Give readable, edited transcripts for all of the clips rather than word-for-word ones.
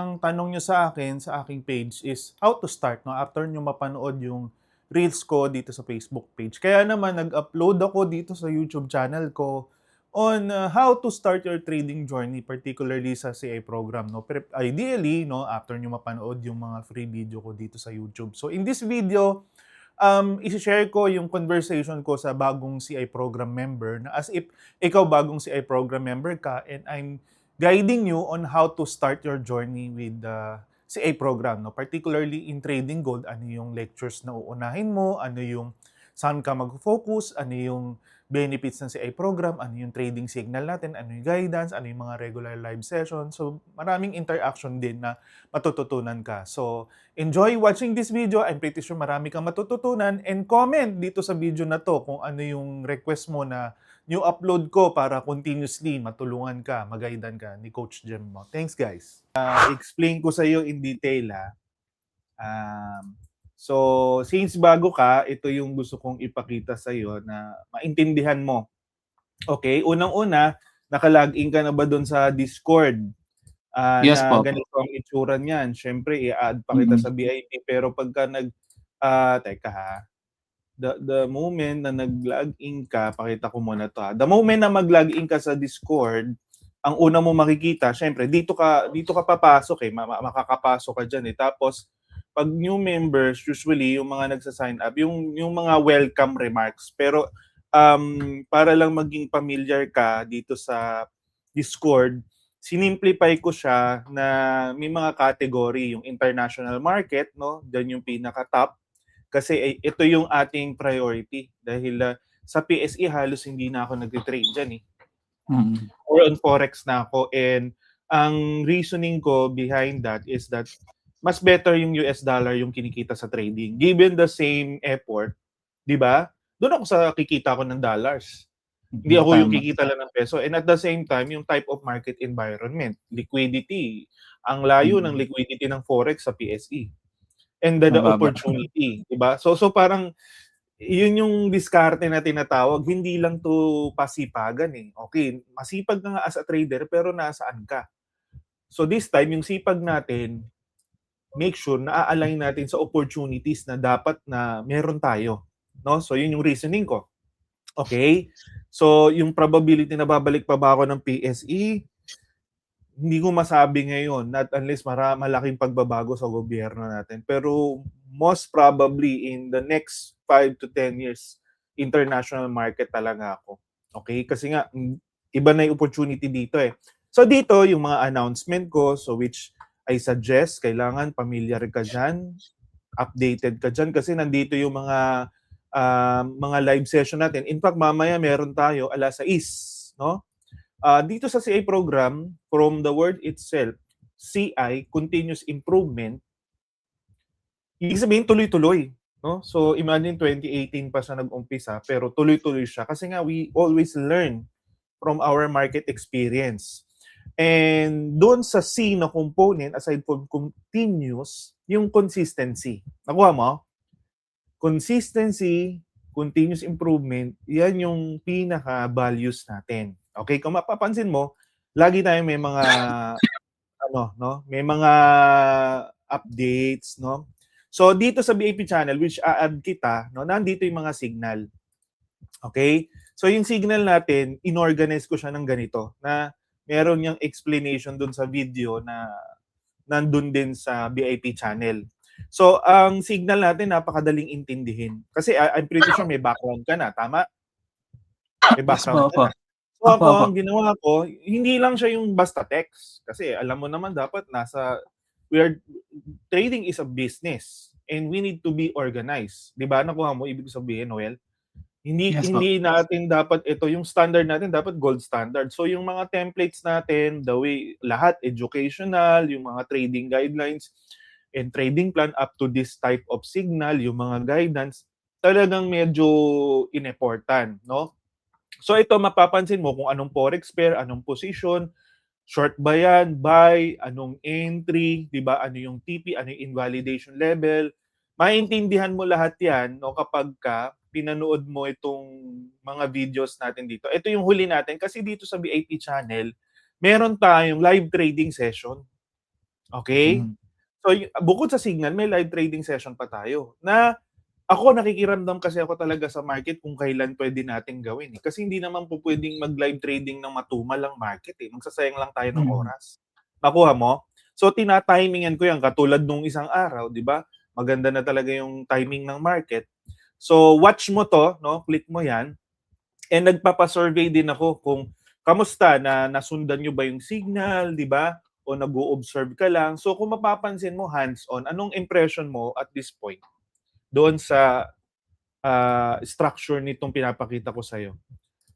Ang tanong niyo sa akin, sa aking page is how to start 'no, after niyo mapanood yung reels ko dito sa Facebook page. Kaya naman nag-upload ako dito sa YouTube channel ko on, how to start your trading journey particularly sa CA program 'no. Ideally 'no, after niyo mapanood yung mga free video ko dito sa YouTube. So in this video, ise-share ko yung conversation ko sa bagong CI program member na as if ikaw bagong CI program member ka and I'm guiding you on how to start your journey with the CA program, no? Particularly in trading gold, ano yung lectures na uunahin mo, ano yung saan ka mag-focus, ano yung benefits ng CA program, ano yung trading signal natin, ano yung guidance, ano yung mga regular live session. So, maraming interaction din na matututunan ka. So, enjoy watching this video. I'm pretty sure marami kang matututunan and comment dito sa video na to kung ano yung request mo na new upload ko para continuously matulungan ka, magaidan ka ni Coach Jem mo. Thanks guys. Explain ko sa iyo in detail ha. So, since bago ka, ito yung gusto kong ipakita sa iyo na maintindihan mo. Okay, unang-una, naka-login ka na ba doon sa Discord? Yes Na po. ganito ang itsura niyan. Siyempre, i-add pa kita sa VIP. Pero pagka teka ha. The moment na nag-login ka, pakita ko muna to ha. The moment na mag-login ka sa Discord, ang una mo makikita, syempre, dito ka papasok eh. Makakapasok ka dyan eh. Tapos, pag new members, usually, yung mga nagsa-sign up, yung mga welcome remarks. Pero, para lang maging familiar ka dito sa Discord, sinimplify ko siya na may mga category, yung international market, no? Diyan yung pinaka-top. Kasi ito yung ating priority. Dahil sa PSE, halos hindi na ako nag-trade dyan eh. Or on Forex na ako. And ang reasoning ko behind that is that mas better yung US dollar yung kinikita sa trading. Given the same effort, di ba? Doon ako sa kikita ko ng dollars. Hindi ako yung kikita lang ng peso. And at the same time, yung type of market environment, liquidity. Ang layo ng liquidity ng Forex sa PSE. And the opportunity, di ba? So parang yun yung diskarte na tinatawag, hindi lang to pasipagan eh. Okay, masipag ka nga as a trader pero nasaan ka? So this time, yung sipag natin, make sure na a-align natin sa opportunities na dapat na meron tayo. No? So yun yung reasoning ko. Okay? So yung probability na babalik pa ba ako ng PSE, hindi ko masabi ngayon, not unless malaking pagbabago sa gobyerno natin. Pero most probably in the next 5 to 10 years, international market talaga ako. Okay? Kasi nga, iba na yung opportunity dito eh. So dito, yung mga announcement ko, so which I suggest, kailangan familiar ka dyan, updated ka dyan, kasi nandito yung mga live session natin. In fact, mamaya meron tayo alas 6, no? Dito sa CI program, from the word itself, CI, continuous improvement, ibig sabihin tuloy-tuloy. No? So imagine 2018 pa siya nag-umpisa, pero tuloy-tuloy siya. Kasi nga, we always learn from our market experience. And doon sa C na component, aside from continuous, yung consistency. Nakuha mo? Consistency, continuous improvement, yan yung pinaka-values natin. Okay, kung mapapansin mo, lagi tayong may mga may mga updates, no? So dito sa BIP channel, which a-add kita, no, nandito yung mga signal. Okay? So yung signal natin, inorganize ko siya ng ganito na meron yung explanation dun sa video na nandun din sa BIP channel. So, ang signal natin napakadaling intindihin. Kasi I'm pretty sure may background ka na, tama? May background ka na. So ako, ang ginawa ko, hindi lang siya yung basta text. Kasi alam mo naman dapat trading is a business and we need to be organized. Di ba? Nakuha mo, ibig sabihin, Noel? Hindi natin dapat ito, yung standard natin dapat gold standard. So yung mga templates natin, the way, lahat educational, yung mga trading guidelines and trading plan up to this type of signal, yung mga guidance, talagang medyo in-important, no? So ito, mapapansin mo kung anong forex pair, anong position, short ba yan, buy, anong entry, di ba? Ano yung TP, ano yung invalidation level. Maintindihan mo lahat yan, no, kapag pinanood mo itong mga videos natin dito. Ito yung huli natin kasi dito sa VIP channel, meron tayong live trading session. Okay? So, bukod sa Signal, may live trading session pa tayo na ako nakikiramdam kasi ako talaga sa market kung kailan pwede nating gawin, eh. Kasi hindi naman po puwedeng mag-live trading ng matumal ang market, eh, magsasayang lang tayo ng oras. Nakuha mo? So, tina-timingan ko 'yan katulad nung isang araw, 'di ba? Maganda na talaga yung timing ng market. So, watch mo 'to 'no, click mo 'yan, and nagpapa-survey din ako kung kamusta, nasundan niyo ba yung signal, 'di ba? O nag-o-observe ka lang. So, kung mapapansin mo hands-on, anong impression mo at this point doon sa structure nitong pinapakita ko sa'yo?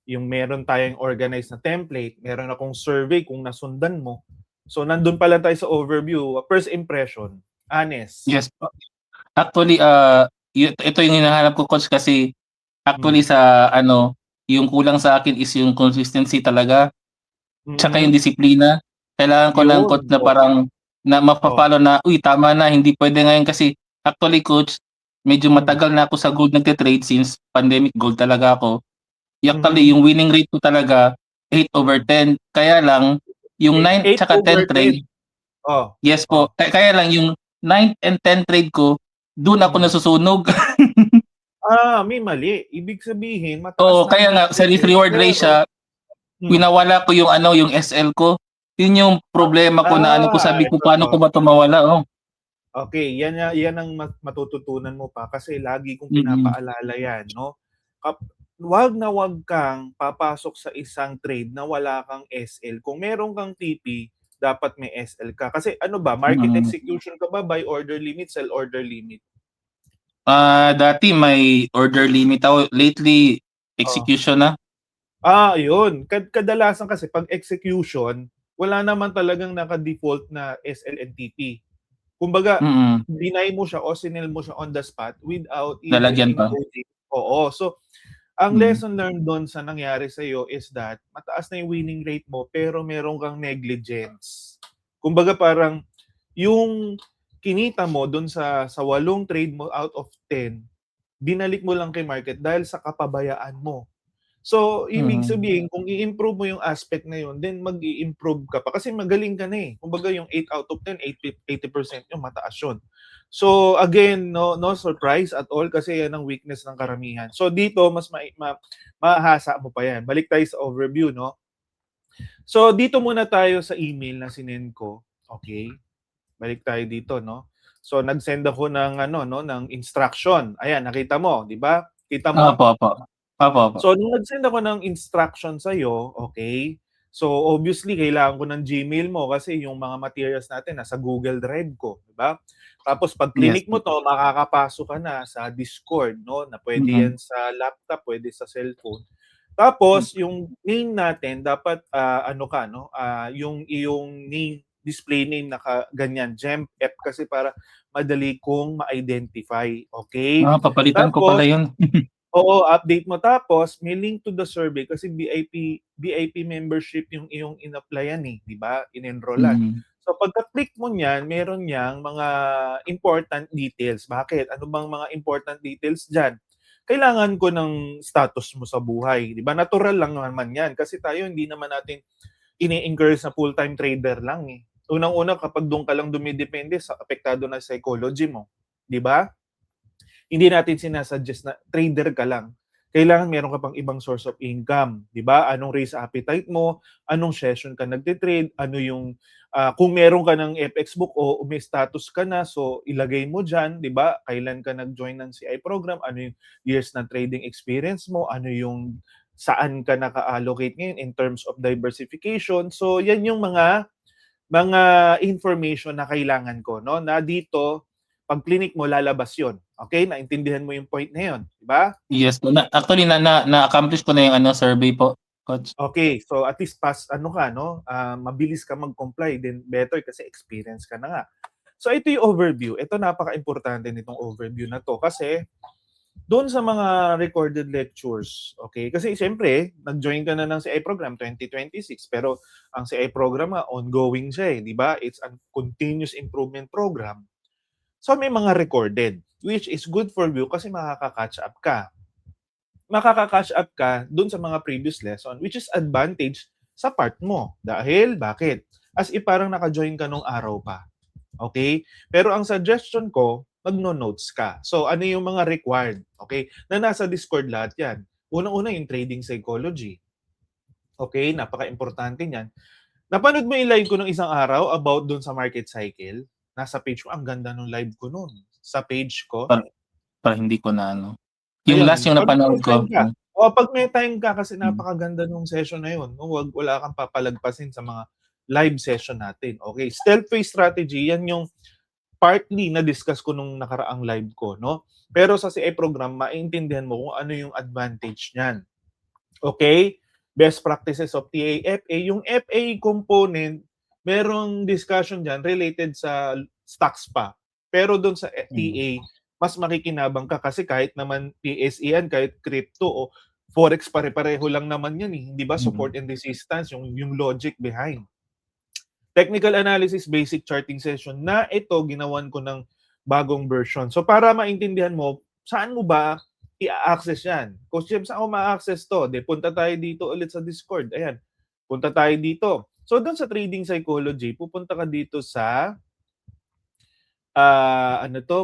Yung meron tayong organized na template, meron akong survey kung nasundan mo. So, nandun pala tayo sa overview. First impression, honest. Yes po. Actually, ito yung hinahanap ko, coach, kasi actually Mm. sa ano, yung kulang sa akin is yung consistency talaga, tsaka yung Mm. disiplina. Kailangan ko ng Yun. coach na Oh. parang na Oh. mapa-follow na, uy, tama na, hindi pwede ngayon kasi actually, coach, medyo Mm. matagal na ako sa gold nagte-trade since pandemic gold talaga ako. Actually, Mhm. yung winning rate ko talaga 8/10. Kaya lang yung 9 8 tsaka 10 over 10. trade, Oh. yes Oh. po. Kaya lang yung 9 and 10 trade ko, dun ako Mm. nasusunog. May mali. Ibig sabihin, mataas Oo, na ang kaya nga sa winning risk rate, reward pero ratio, winawala ko yung ano, yung SL ko. Yun yung problema ko na ano ko, sabi ko, ito paano 'to. ko ba 'to mawala, oh. Okay, yan ang matututunan mo pa kasi lagi kong Mm. pinapaalala yan, 'no? Kap Wag na wag kang papasok sa isang trade na wala kang SL. Kung meron kang TP, dapat may SL ka. Kasi ano ba, market Mm. execution ka ba, buy order limit, sell order limit? Dati may order limit ako, lately Oh. execution na. Yun. Kadalasan kasi 'pag execution, wala naman talagang naka-default na SL and TP. Kumbaga, Mm. deny mo siya o sinell mo siya on the spot without even Lalagyan pa. encoding. Oo. So, ang Mm. lesson learned do'n sa nangyari sa'yo is that mataas na yung winning rate mo pero meron kang negligence. Kumbaga parang yung kinita mo do'n sa 8 trade mo out of 10, binalik mo lang kay market dahil sa kapabayaan mo. So, ibig Mm. sabihin kung i-improve mo yung aspect na yun, then mag-i-improve ka pa kasi magaling ka na, eh. Kumbaga yung 8 out of 10, 80% yung mataas yun. So, again, no surprise at all kasi yan ang weakness ng karamihan. So, dito mas mahahasa mo pa yan. Balik tayo sa overview, no? So, dito muna tayo sa email na sinend ko, okey? Balik tayo dito, no? So, nag-send ako ng ano 'no, ng instruction. Ayan, nakita mo, 'di ba? Kita mo? Opo, opo. Opo, opo. So, nung nag-send ako ng instruction sa'yo, okay? So, obviously, kailangan ko ng Gmail mo kasi yung mga materials natin nasa Google Drive ko, di ba? Tapos, pag Yes clinic mo po. 'to, makakapasok ka na sa Discord, no? Na pwede Mm. yan sa laptop, pwede sa cellphone. Hmm. Tapos, yung name natin dapat, ano ka 'no, yung iyong name, display name ganyan, GemF kasi para madali kong ma-identify, okay? Papalitan ko pala Tapos yun. Oo, update mo. Tapos may link to the survey kasi VIP membership yung iyong in-applyan, eh, 'di ba? In-enrollan. Mm. So pagka-click mo niyan, meron niyang mga important details. Bakit? Ano bang mga important details diyan? Kailangan ko ng status mo sa buhay, 'di ba? Natural lang naman 'yan kasi tayo hindi naman natin ini-encourage na full-time trader lang, eh. Unang-una kapag do'n ka lang dumidepende sa apektado na psychology mo, 'di ba? Hindi natin sinasuggest na trader ka lang. Kailangan meron ka pang ibang source of income, 'di ba? Anong risk appetite mo, anong session ka nagte-trade, ano yung kung meron ka ng FX book o may status ka na, so ilagay mo diyan, 'di ba? Kailan ka nag-join ng CI program, ano yung years ng trading experience mo, ano yung saan ka naka-allocate ngayon in terms of diversification. So, yan yung mga information na kailangan ko, no? Na dito, pag clinic mo, lalabas yon. Okay? Naintindihan mo yung point na yun, di ba? Yes po. Actually na-accomplish ko na yung ano, survey po, coach. Okay, so at least ano ka, no? Mabilis ka mag-comply, then better kasi experience ka na nga. So ito yung overview. Ito napaka-importante nitong overview na to kasi doon sa mga recorded lectures, okay? Kasi siyempre, nag-join ka na ng CI program 2026, pero ang CI program nga ongoing siya, eh, di ba? It's a continuous improvement program. So may mga recorded, which is good for you kasi makaka-catch up ka. Makaka-catch up ka dun sa mga previous lesson, which is advantage sa part mo. Dahil, bakit? As if parang naka-join ka nung araw pa. Okay? Pero ang suggestion ko, magno-notes ka. So, ano yung mga required? Okay? Na nasa Discord lahat yan. Unang-una yung trading psychology. Okay? Napaka-importante niyan. Napanood mo yung live ko nung isang araw about dun sa market cycle? Nasa page ko. Ang ganda nung live ko nun. Sa page ko. Para hindi ko na ano. Yung last Ayun, yung pag napanood may time ko. ka. O, pag may time ka kasi Mm. napakaganda nung session na yun. No? Wala kang papalagpasin sa mga live session natin. Okay, stealth phase strategy, yan yung partly na-discuss ko nung nakaraang live ko, no? Pero sa CA program, maintindihan mo kung ano yung advantage niyan. Okay? Best practices of TAFA. Yung FA component, merong discussion dyan related sa stocks pa. Pero doon sa TA, mas makikinabang ka kasi kahit naman PSE yan, kahit crypto o Forex, pare-pareho lang naman yan eh. Di ba? Support and resistance, yung logic behind. Technical analysis, basic charting session na ito, ginawan ko ng bagong version. So para maintindihan mo, saan mo ba i-access yan? Coach James, saan ko ma-access to? De, punta tayo dito ulit sa Discord. Ayan, punta tayo dito. So doon sa trading psychology, pupunta ka dito sa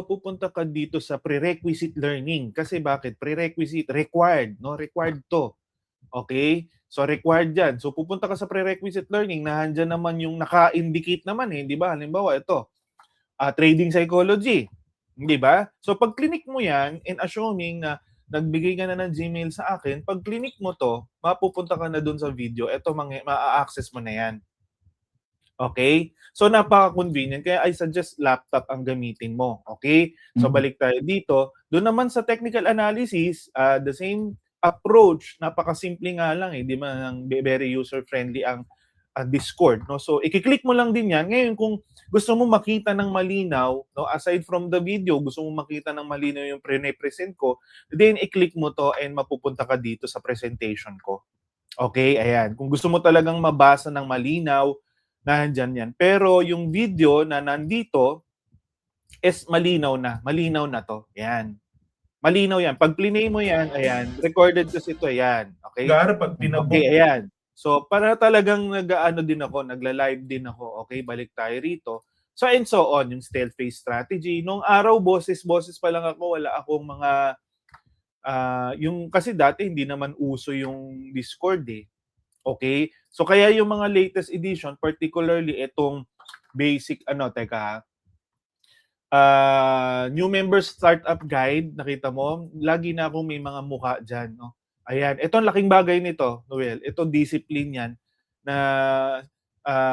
pupunta ka dito sa prerequisite learning. Kasi bakit? Prerequisite, required, no? Required to. Okay? So required yan. So pupunta ka sa prerequisite learning, nandiyan naman yung naka-indicate naman eh, di ba? Halimbawa, ito, trading psychology. Di ba? So pag clinic mo yan, and assuming na nagbigay ka na ng Gmail sa akin, pag clinic mo to, mapupunta ka na dun sa video, ito, ma-access mo na yan. Okay? So napaka-convenient. Kaya I suggest laptop ang gamitin mo. Okay? So balik tayo dito. Doon naman sa technical analysis, the same approach, napaka-simple nga lang eh. Di ba? Very user-friendly ang Discord. No? So i-click mo lang din yan. Ngayon kung gusto mo makita ng malinaw, no, aside from the video, gusto mo makita ng malinaw yung pre-present ko, then i-click mo to and mapupunta ka dito sa presentation ko. Okay? Ayan. Kung gusto mo talagang mabasa ng malinaw, nandiyan yan. Pero yung video na nandito is malinaw na. Malinaw na to. Yan. Malinaw yan. Pag plinay mo yan, ayan, recorded kasi ito, ayan. Okay? Gara pag pinabok. Okay, ayan. So, para talagang nag-ano din ako, nagla-live din ako. Okay, balik tayo rito. So, and so on, yung stealth phase strategy. Nung araw, boses pa lang ako. Wala akong mga, yung kasi dati hindi naman uso yung Discord eh. Okay? So kaya yung mga latest edition, particularly itong basic, new member startup guide, nakita mo, lagi na akong may mga mukha dyan. No? Ayan, ito ang laking bagay nito, Noel. Ito discipline yan na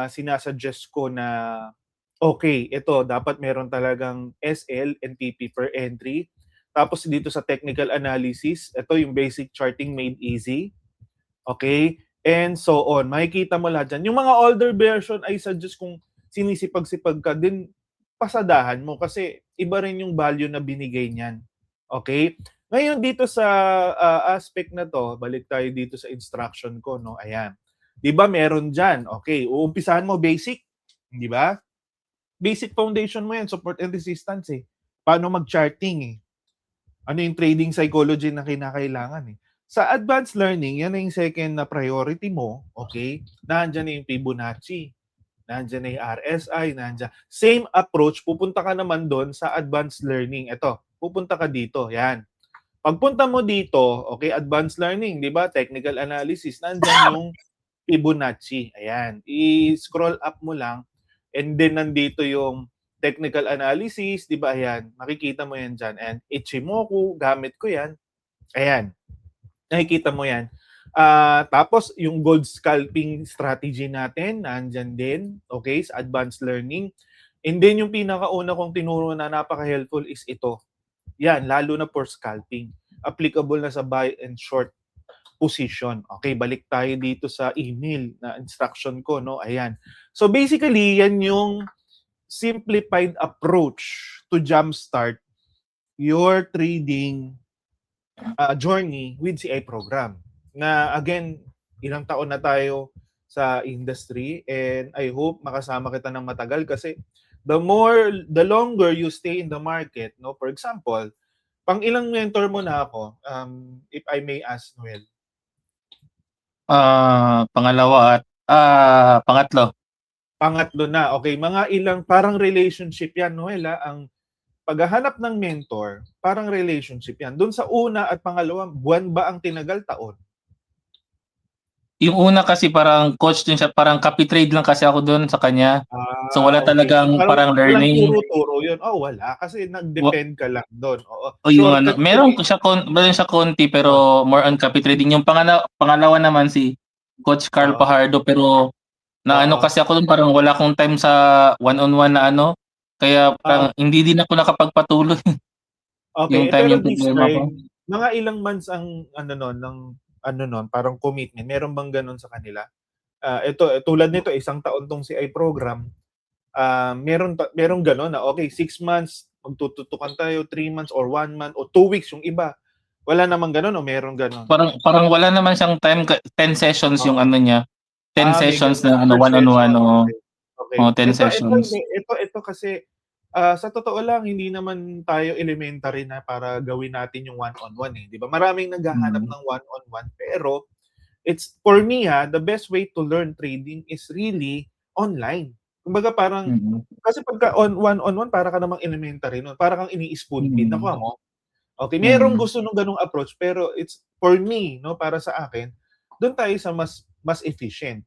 sinasuggest ko na okay, ito, dapat meron talagang SL and PP per entry. Tapos dito sa technical analysis, ito yung basic charting made easy. Okay? And so on. Makikita mo lahat dyan. Yung mga older version, I suggest kung sinisipag-sipag ka din, pasadahan mo kasi iba rin yung value na binigay niyan. Okay? Ngayon dito sa aspect na to, balik tayo dito sa instruction ko, no? Ayan. 'Di ba meron diyan? Okay, uumpisahan mo basic, 'di ba? Basic foundation mo 'yan, support and resistance eh. Paano mag-charting eh? Ano yung trading psychology na kinakailangan eh? Sa advanced learning, yan na yung second na priority mo, okay? Nandiyan na yung Fibonacci, nandiyan na yung RSI, nandiyan. Same approach, pupunta ka naman doon sa advanced learning. Ito, pupunta ka dito, yan. Pagpunta mo dito, okay, advanced learning, di ba? Technical analysis, nandiyan yung Fibonacci. Ayan, i-scroll up mo lang, and then nandito yung technical analysis, di ba? Ayan, makikita mo yan dyan. And Ichimoku, gamit ko yan. Ayan, nakikita mo yan. Tapos, yung gold scalping strategy natin, nandyan din, okay, sa advanced learning. And then, yung pinakauna kong tinuro na napaka-helpful is ito. Yan, lalo na for scalping. Applicable na sa buy and short position. Okay, balik tayo dito sa email na instruction ko, no? Ayan. So, basically, yan yung simplified approach to jumpstart your trading journey with CI program. Na again, ilang taon na tayo sa industry and I hope makasama kita ng matagal kasi the longer you stay in the market, no? For example, pang ilang mentor mo na ako, if I may ask, Noel? Pangalawa at pangatlo. Pangatlo na, okay, mga ilang, parang relationship yan, Noel, ang paghahanap ng mentor, parang relationship yan. Doon sa una at pangalawang buwan ba ang tinagal, taon? Yung una kasi parang coach din siya, parang copy trade lang kasi ako dun sa kanya. So wala Okay. So talagang parang parang walang learning. turo-turo yun? Oh, wala. Kasi nag-depend ka lang doon. Oo. O yung ano, Shortcut yun meron eh. siya konti Ah, pero more on copy trading. Yung pangalawa naman si Coach Carl oo. Pajardo, pero naano Oo. kasi ako dun, parang wala akong time sa one-on-one na ano, kaya parang hindi din ako nakapagpatuloy. Yung Okay, time pero yung this problema ko. time, mga ilang months ang ano nun, ng ano nun, parang commitment. Meron bang ganun sa kanila? Ito, tulad nito, isang taon tong CI program. Merong gano'n na okay, 6 months, magtututukan tayo, 3 months or 1 month o 2 weeks yung iba. Wala namang gano'n o meron gano'n? Parang wala naman siyang time, 10 sessions yung Oo. ano niya, 10 May sessions gano'n na ano, per one-on-one, session, oo. okay. Okay. Oo, 10 Ito sessions. hindi, ito kasi, sa totoo lang hindi naman tayo elementary na para gawin natin yung one-on-one, 'di ba? Maraming naghahanap Mm. ng one-on-one, pero it's for me, the best way to learn trading is really online. Kumbaga parang, Mm. kasi pagka one-on-one para ka namang elementary nun, para kang ini-spoon feed, Mm. nakuha mo? Okay, merong Mm. gusto nung gano'ng approach, pero it's for me, 'no, para sa akin, dun tayo sa mas efficient,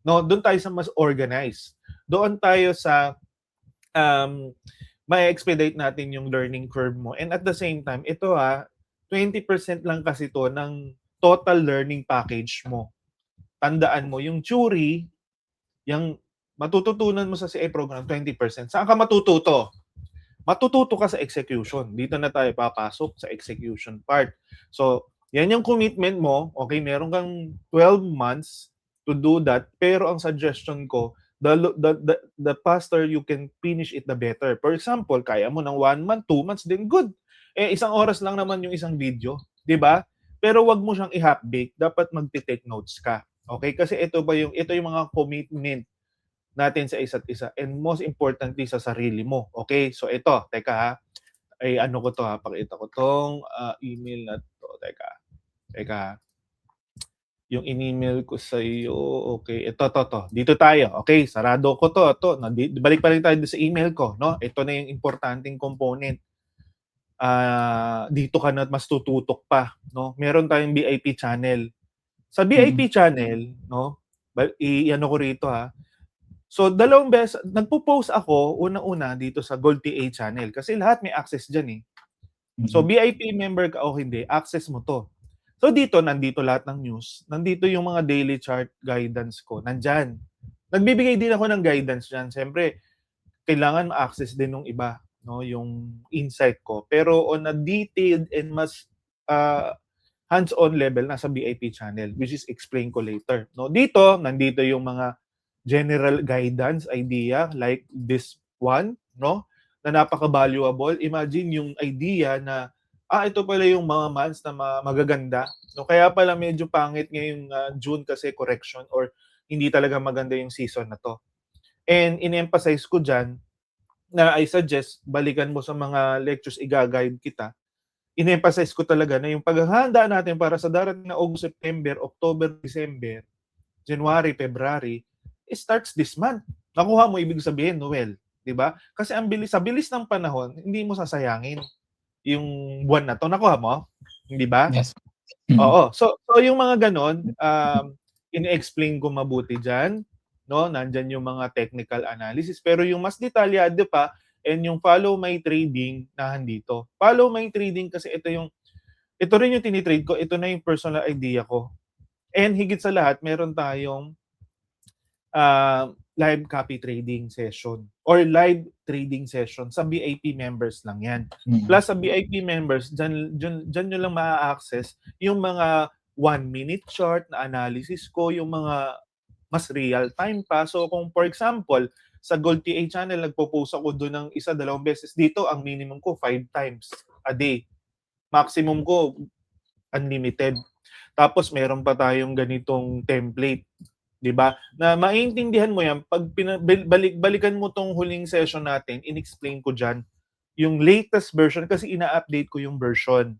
'no? Dun tayo sa mas organized. Doon tayo sa, um, ma-e-expedite natin yung learning curve mo, and at the same time, ito, 20% lang kasi 'to ng total learning package mo. Tandaan mo yung theory, yang matututunan mo sa CA program, 20%. Saan ka matututo? Matututo ka sa execution. Dito na tayo papasok sa execution part. So, yan yung commitment mo. Okay, meron kang 12 months to do that. Pero ang suggestion ko, the faster you can finish it, the better. For example, kaya mo ng 1 month, 2 months, then good. Isang oras lang naman yung isang video, di ba? Pero wag mo siyang i-half-bake. Dapat magte-take notes ka. Okay? Kasi ito yung mga commitment natin sa isa't isa, and most importantly sa sarili mo. Okay? So ito, teka, ay ano ko 'to, pakita ko 'tong, email na 'to. Teka. Yung in-email ko sa iyo, okay, ito, 'to. Dito tayo, okay, sarado ko 'to, balik pa rin tayo sa email ko, 'no? Ito na yung importanteng component. Dito ka na mas tututok pa, 'no? Meron tayong VIP channel. Sa Mm. VIP channel, 'no, i-ano ko rito, So, 2 beses nagpo-post ako, unang-una dito sa Gold TA channel kasi lahat may access diyan, eh. So, Mm. VIP member ka o hindi, access mo 'to. So, nandito lahat ng news, nandito yung mga daily chart guidance ko, nandiyan. Nagbibigay din ako ng guidance diyan. Siyempre, kailangan ma-access din nung iba, 'no, yung insight ko. Pero on a detailed and mas, hands-on level, nasa VIP channel, which is explain ko later, 'no. Nandito yung mga general guidance idea like this one, 'no, na napaka-valuable. Imagine yung idea na, ito pala yung mga months na magaganda, 'no. Kaya pala medyo pangit ngayong, June kasi correction or hindi talaga maganda yung season na 'to. And in-emphasize ko diyan na I suggest balikan mo sa mga lectures, iga-guide kita. In-emphasize ko talaga na yung paghahanda natin para sa darating na August, September, October, December, January, February, it starts this month. Nakuha mo, ibig sabihin, Noel, 'di ba? Kasi sa bilis ng panahon, hindi mo sasayangin yung buwan na 'to. Nakuha mo? Hindi ba? Yes. Mm. Oo. So yung mga gano'n, ine-explain ko mabuti diyan, 'no? Nandiyan yung mga technical analysis, pero yung mas detalyado pa and yung follow my trading na dito. Follow my trading kasi ito rin yung tini-trade ko, ito na yung personal idea ko. And higit sa lahat, meron tayong live copy trading session or live trading session sa VIP members lang yan. Mm. Plus sa VIP members, dyan nyo lang ma-access yung mga 1-minute chart na analysis ko, yung mga mas real time pa. So kung for example, sa Gold TA channel, nagpo-post ako doon ng 1-2 beses. Dito, ang minimum ko 5 times a day. Maximum ko, unlimited. Tapos meron pa tayong ganitong template, 'di ba? Na maiintindihan mo 'yan pag balikan mo tong huling session natin, in-explain ko diyan yung latest version kasi ina-update ko yung version.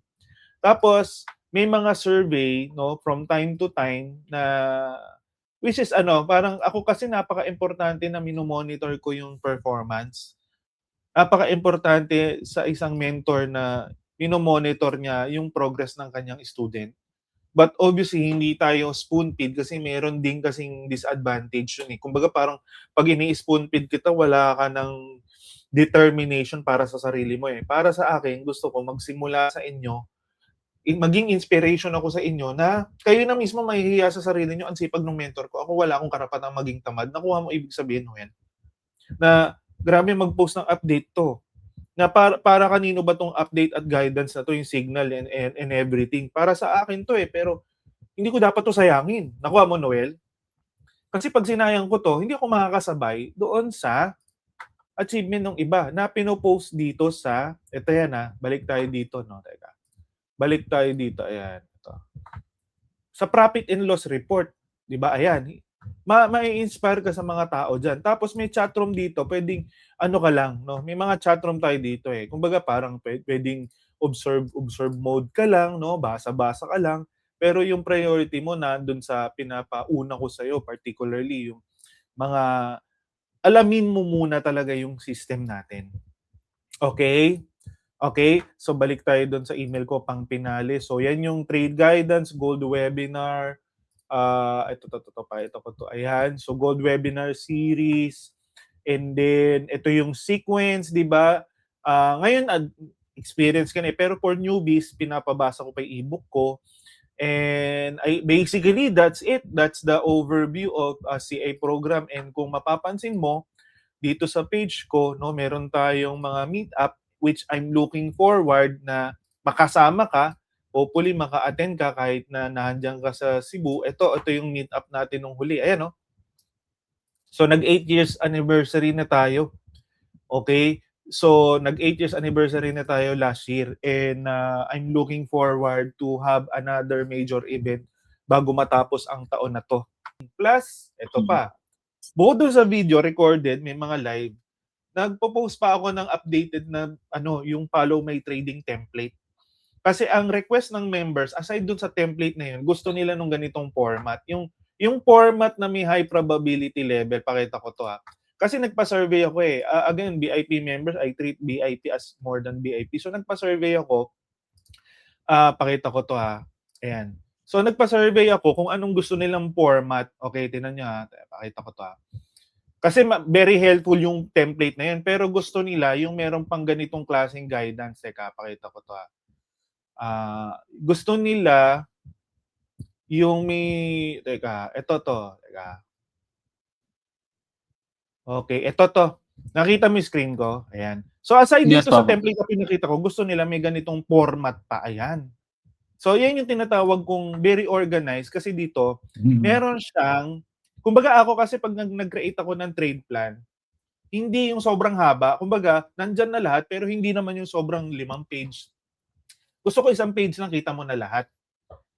Tapos may mga survey, 'no, from time to time na Which is parang ako kasi napaka-importante na mino-monitor ko yung performance. Napaka-importante sa isang mentor na mino-monitor niya yung progress ng kanyang student. But obviously, hindi tayo spoon-feed kasi meron din kasing disadvantage yun eh. Kumbaga parang pag ini-spoon-feed kita, wala ka ng determination para sa sarili mo eh. Para sa akin, gusto ko magsimula sa inyo, maging inspiration ako sa inyo na kayo na mismo mahihiya sa sarili nyo, ang sipag ng mentor ko. Ako wala akong karapatang maging tamad. Nakuha mo ibig sabihin mo yan. Na grabe mag-post ng update to. Na para kanino ba tong update at guidance na to, yung signal and everything. Para sa akin to eh, pero hindi ko dapat to sayangin. Nakuha mo, Noel? Kasi pag sinayang ko to, hindi ako makakasabay doon sa achievement ng iba na pinopost dito sa, ito yan balik tayo dito, no? Teka. Balik tayo dito, ayan. Ito. Sa profit and loss report, di ba? Ayan. Ma-inspire ka sa mga tao dyan. Tapos may chatroom dito, pwedeng ka lang, no? May mga chatroom tayo dito eh. Kumbaga parang pwedeng observe mode ka lang, no? Basa-basa ka lang. Pero yung priority mo na dun sa pinapauna ko sa'yo, particularly yung mga alamin mo muna talaga yung system natin. Okay? Okay? So balik tayo dun sa email ko, pang pinali. So yan yung trade guidance, gold webinar, ito pa. Ayan. So gold webinar series. And then ito yung sequence, 'di ba? Ngayon experience ka na pero for newbies pinapabasa ko pa yung ebook ko. And basically that's it. That's the overview of a CA program. And kung mapapansin mo dito sa page ko, no, meron tayong mga meet-up which I'm looking forward na makasama ka. Hopefully maka-attend ka kahit na nandiyan ka sa Cebu. Ito yung meet-up natin nung huli. Ayan, no? So, nag 8 years anniversary na tayo. Okay? So, nag 8 years anniversary na tayo last year. And I'm looking forward to have another major event bago matapos ang taon na to. Plus, ito pa. Bukod dun sa video recorded, may mga live. Nagpo-post pa ako ng updated na yung follow my trading template. Kasi ang request ng members, aside dun sa template na yun, gusto nila nung ganitong format. Yung format na may high probability level, pakita ko to Kasi nagpa-survey ako eh. Again, VIP members, I treat VIP as more than VIP. So nagpa-survey ako, pakita ko to Ayan. So nagpa-survey ako kung anong gusto nilang format. Okay, tinan nyo pakita ko to Kasi very helpful yung template na yun. Pero gusto nila yung meron pang ganitong klaseng guidance. Teka, pakita ko to gusto nila yung may... Teka, ito to. Teka. Okay, ito to. Nakita mo yung screen ko? Ayan. So aside dito sa template na pinakita ko, gusto nila may ganitong format pa. Ayan. So yan yung tinatawag kong very organized kasi dito, meron siyang... Kumbaga ako kasi pag nag-create ako ng trade plan, hindi yung sobrang haba. Kumbaga, nandyan na lahat pero hindi naman yung sobrang 5 page. Gusto ko 1 page lang, kita mo na lahat.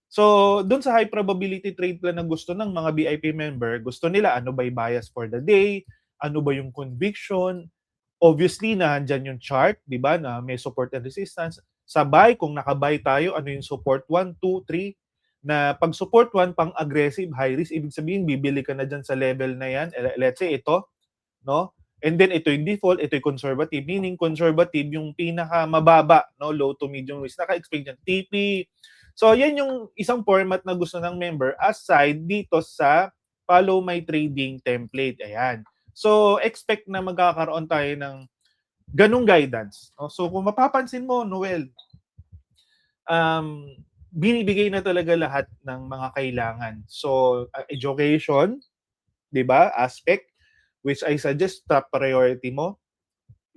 So, dun sa high probability trade plan na gusto ng mga VIP member, gusto nila ano ba yung bias for the day, ano ba yung conviction. Obviously, nandyan yung chart, di ba, na may support and resistance. Sa buy, kung naka-buy tayo, ano yung support 1, 2, 3, na pag support 1, pang aggressive, high risk, ibig sabihin, bibili ka na dyan sa level na yan. Let's say ito, no? And then ito yung default, ito yung conservative, meaning conservative yung pinaka mababa, no, low to medium risk. Naka-explain yan, TP. So yan yung isang format na gusto ng member aside dito sa follow my trading template. Ayan. So expect na magkakaroon tayo ng ganung guidance. No? So kung mapapansin mo, Noel, binibigay na talaga lahat ng mga kailangan. So education, 'di ba? Aspect which I suggest top priority mo.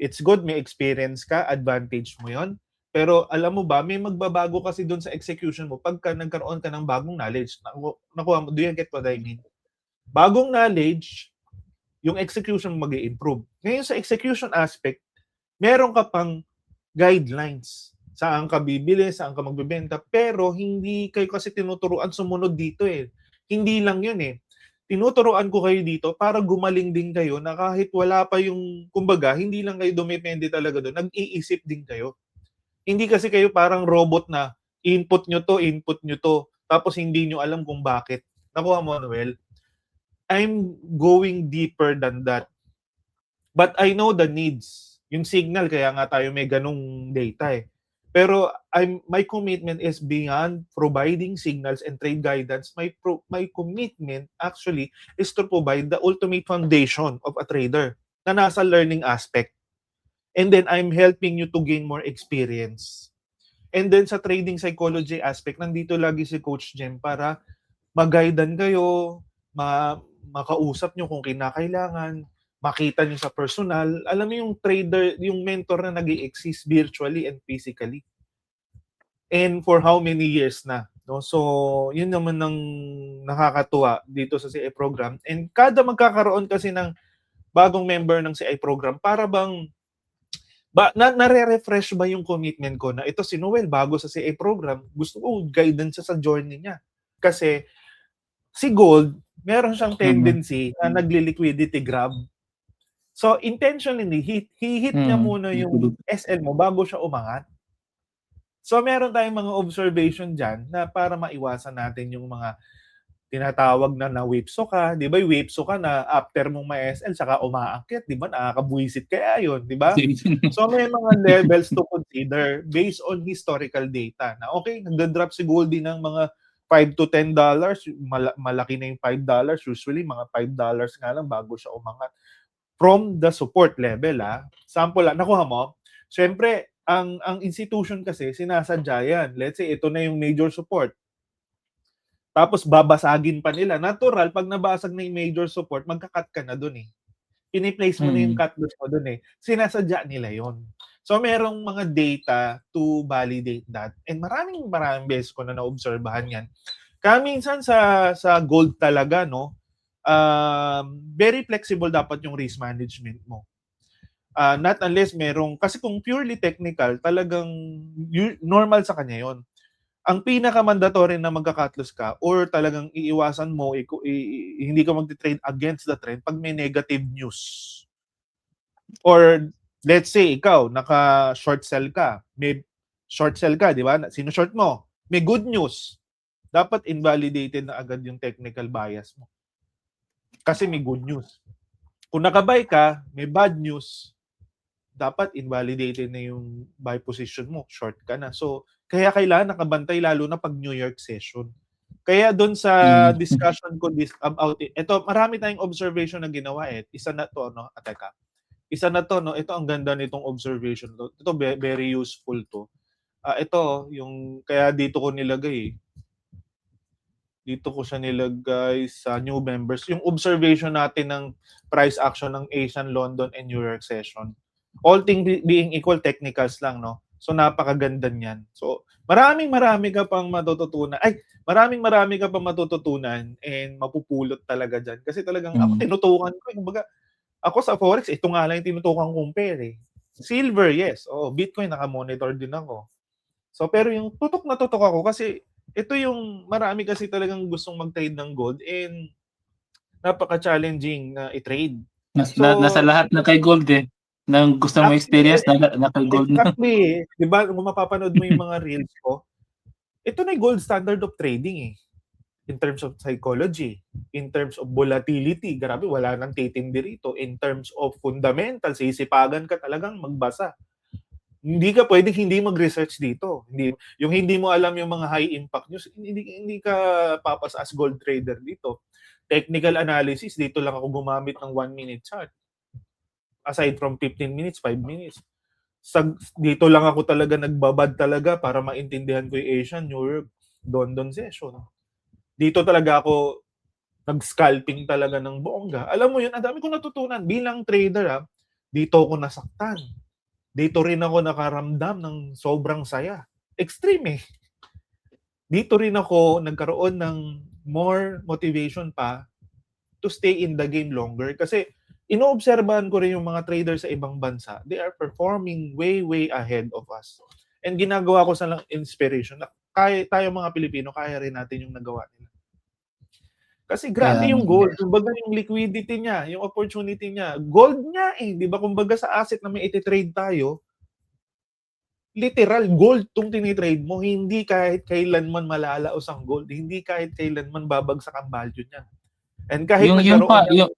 It's good, may experience ka, advantage mo 'yon. Pero alam mo ba, may magbabago kasi doon sa execution mo pagka nagkaroon ka ng bagong knowledge. Nakuha mo, do you get what I mean? Bagong knowledge, yung execution mo mag-i-improve. Ngayon sa execution aspect, meron ka pang guidelines. Saan ka bibili, saan ka magbebenta, pero hindi kayo kasi tinuturuan sumunod dito eh. Hindi lang yun eh. Tinuturuan ko kayo dito para gumaling din kayo na kahit wala pa yung, kumbaga, hindi lang kayo dumepende talaga doon, nag-iisip din kayo. Hindi kasi kayo parang robot na input nyo to, tapos hindi nyo alam kung bakit. Nakuha mo, Noel? I'm going deeper than that. But I know the needs. Yung signal, kaya nga tayo may ganong data eh. Pero my commitment is beyond providing signals and trade guidance. My commitment actually is to provide the ultimate foundation of a trader na nasa learning aspect. And then I'm helping you to gain more experience. And then sa trading psychology aspect, nandito lagi si Coach Jem para mag-guidean kayo, makausap nyo kung kinakailangan, makita nyo sa personal. Alam mo yung trader, yung mentor na nag-i-exist virtually and physically. And for how many years na. No? So, yun naman ang nakakatuwa dito sa CI program. And kada magkakaroon kasi ng bagong member ng CI program, para bang nare-refresh ba yung commitment ko na ito si Noel bago sa CA program, gusto ko guidance sa journey niya. Kasi si Gold, meron siyang tendency na nagli-liquidity grab. So intentionally, he hit niya muna yung SL mo bago siya umangat. So meron tayong mga observation dyan na para maiwasan natin yung mga tinatawag na whipso ka, 'di ba? Whipso ka na after mong ma-SL saka umaakyat, 'di ba? Nakakabuwisit kaya 'yon, 'di ba? So may mga levels to consider based on historical data. Na okay, nagda-drop si Goldie ng mga $5 to $10, malaki na yung $5, usually mga $5 nga lang bago siya umangat. From the support level, sample lang, nakuha mo? Siyempre, ang institution kasi sinasadya yan. Let's say ito na yung major support. Tapos babasagin pa nila. Natural, pag nabasag na yung major support, magka-cut ka na dun eh. Piniplace mo na yung cut loss mo dun eh. Sinasadya nila yon. So, merong mga data to validate that. And maraming beses ko na naobserbahan yan. Kaya minsan sa gold talaga, no, very flexible dapat yung risk management mo. Not unless merong, kasi kung purely technical, talagang normal sa kanya yon. Ang pinaka-mandatory na magka-cut-loss ka or talagang iiwasan mo, hindi ka mag-trade against the trend pag may negative news. Or let's say, ikaw, naka-short sell ka. May short sell ka, di ba? Sino short mo? May good news. Dapat invalidated na agad yung technical bias mo. Kasi may good news. Kung naka-buy ka, may bad news, dapat invalidated na yung buy position mo. Short ka na. So, kaya kailangan nakabantay lalo na pag New York session. Kaya doon sa discussion ko about it, ito, marami tayong observation na ginawa eh. Isa na to, no? Teka. Isa na to, no? Ito ang ganda nitong observation. Ito very useful to. Ito, yung, kaya dito ko nilagay eh. Dito ko siya nilagay sa new members. Yung observation natin ng price action ng Asian, London, and New York session. All things being equal, technicals lang, no? So, napakaganda niyan. So, marami ka pang matututunan. Marami ka pang matututunan and mapupulot talaga dyan. Kasi talagang ako tinutukan ko. Kumbaga, ako sa Forex, ito nga lang yung tinutukan kong pair eh. Silver, yes. Bitcoin, naka-monitor din ako. So, pero yung tutok na tutok ako kasi ito yung marami kasi talagang gustong mag-trade ng gold and napaka-challenging na i-trade. Nasa lahat na kay gold eh. Nang gusto mo experience, naka-gold na. Exactly. Diba, kung mapapanood mo yung mga reels ko, ito na yung gold standard of trading eh. In terms of psychology, in terms of volatility, grabe, wala nang titindi rito. In terms of fundamentals, sisipagan ka talagang magbasa. Hindi ka pwedeng hindi mag-research dito. Hindi mo alam yung mga high impact news, hindi ka papasa as gold trader dito. Technical analysis, dito lang ako gumamit ng 1-minute chart. Aside from 15 minutes, 5 minutes. Dito lang ako talaga nagbabad talaga para maintindihan ko yung Asian, New York, London session. Dito talaga ako nag-scalping talaga ng bongga. Alam mo yun, ang dami ko natutunan. Bilang trader, dito ako nasaktan. Dito rin ako nakaramdam ng sobrang saya. Extreme eh. Dito rin ako nagkaroon ng more motivation pa to stay in the game longer. Kasi inoobserbahan ko rin yung mga traders sa ibang bansa. They are performing way ahead of us. And ginagawa ko sa lang inspiration na tayo mga Pilipino, kaya rin natin yung nagawa nila. Kasi grabe yung gold. Kumbaga yung liquidity niya, yung opportunity niya. Gold niya eh. Di ba? Kumbaga sa asset na may iti-trade tayo, literal gold tong tinitrade mo. Hindi kahit kailanman malalaos ang gold. Hindi kahit kailanman babagsak ang value niya. And kahit yung nagkaroon ng yung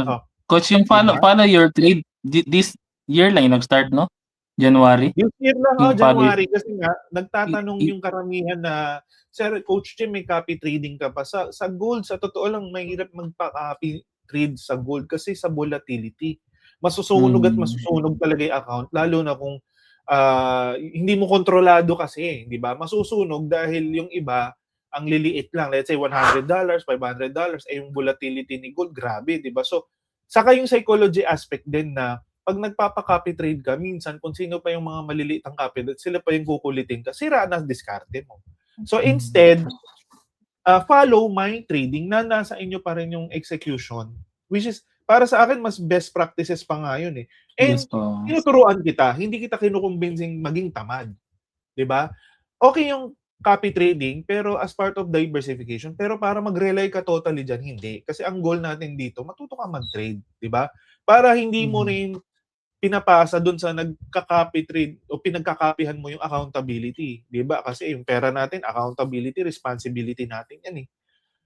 oh, coach, yung 'di ba? paano your trade this year lang nag-start, no? January? This year lang, Yung paano January kasi nga i nagtatanong i yung karamihan na, "Sir, Coach Jim, may copy trading ka ba?" Sa gold, sa totoo lang mahirap magpa-copy trade sa gold kasi sa volatility. Masusunog at hmm, masusunog talaga yung account lalo na kung, hindi mo kontrolado kasi, 'di ba? Masusunog dahil yung iba ang liliit lang. Let's say $100, $500, eh, yung volatility ni gold grabe, 'di ba? So, saka yung psychology aspect din na 'pag nagpapa-copy trade ka minsan kung sino pa yung mga maliliit ang copy sila pa yung kukulitin ka, sira na diskarte mo. So instead, follow my trading na nasa inyo pa rin yung execution, which is para sa akin mas best practices pa nga yun, eh. yes And po. tinuturuan kita, hindi kita kinukumbenseng maging tamad, 'di ba? Okey yung copy trading pero as part of diversification, pero para mag-rely ka totally diyan, hindi. Kasi ang goal natin dito matuto ka mag-trade, 'di ba? Para hindi mo Mm, rin pinapasa dun sa nagka-copy trade o pinagkakapihan mo yung accountability, 'di ba? Kasi yung pera natin, accountability, responsibility natin 'yan, eh.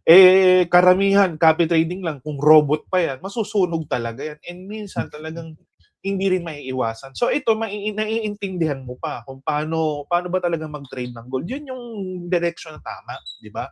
Eh, karamihan copy trading lang, kung robot pa 'yan, masusunog talaga 'yan and minsan talagang hindi rin maiiwasan. So ito naiintindihan mo pa kung paano paano ba talaga mag-trade ng gold. 'Yun yung direksyon na tama, 'di ba?